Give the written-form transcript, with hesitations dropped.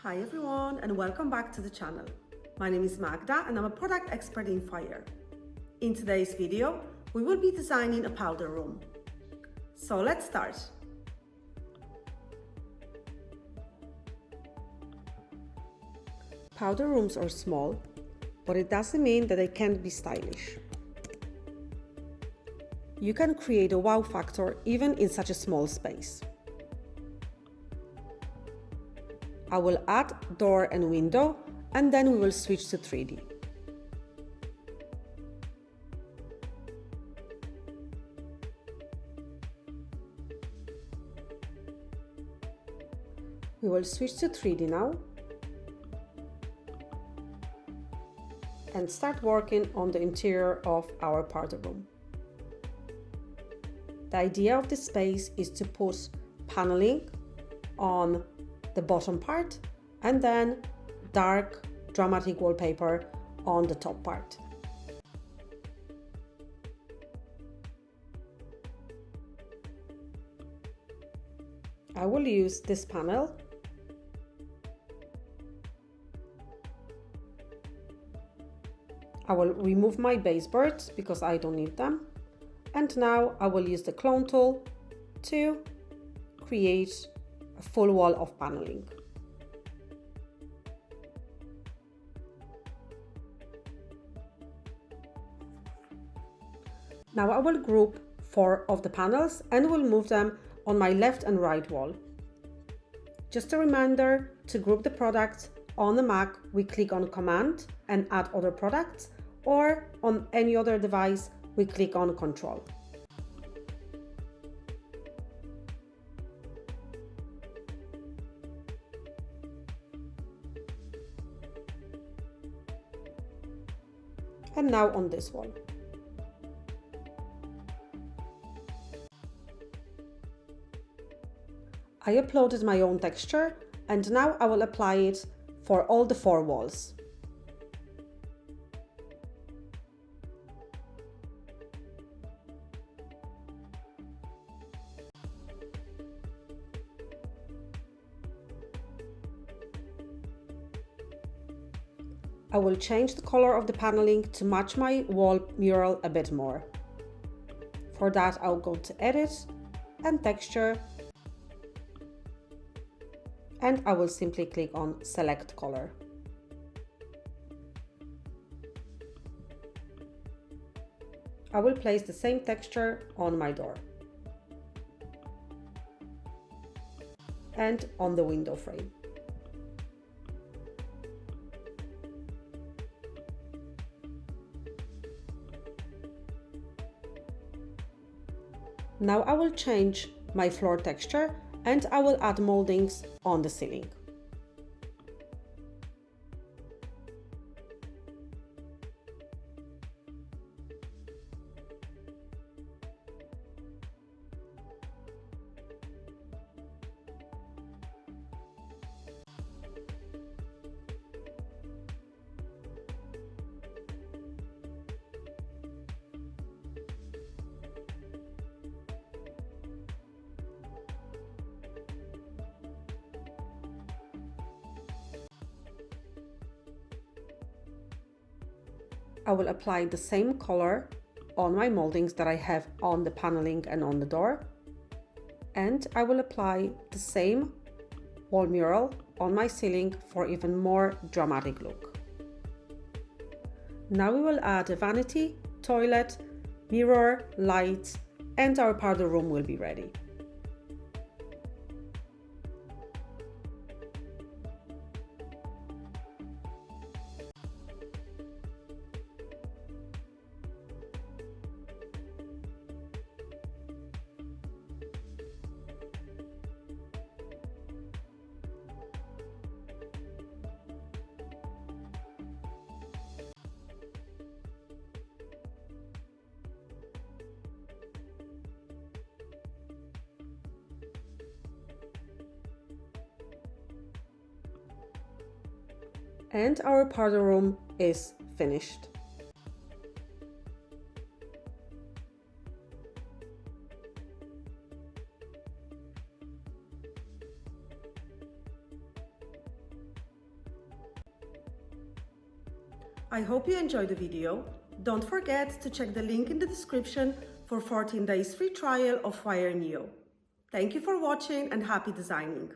Hi everyone and welcome back to the channel. My name is Magda and I'm a product expert in Foyr. In today's video, we will be designing a powder room. So let's start. Powder rooms are small, but it doesn't mean that they can't be stylish. You can create a wow factor even in such a small space. I will add door and window and then we will switch to 3D. We will switch to 3D now and start working on the interior of our powder room. The idea of this space is to put paneling on the bottom part and then dark dramatic wallpaper on the top part. I will use this panel . I will remove my baseboards because I don't need them. And now I will use the clone tool to create a full wall of paneling. Now I will group 4 of the panels and will move them on my left and right wall. Just a reminder to group the products. On the Mac, we click on Command and add other products, or on any other device, we click on Control. And now on this wall. I uploaded my own texture and now I will apply it for all the 4 walls. I will change the color of the paneling to match my wall mural a bit more. For that, I'll go to Edit and Texture, and I will simply click on Select Color. I will place the same texture on my door and on the window frame. Now I will change my floor texture and I will add mouldings on the ceiling. I will apply the same color on my mouldings that I have on the paneling and on the door. And I will apply the same wall mural on my ceiling for even more dramatic look. Now we will add a vanity, toilet, mirror, light, and our powder room will be ready. And our powder room is finished. I hope you enjoyed the video. Don't forget to check the link in the description for 14 days free trial of Foyr Neo. Thank you for watching and happy designing!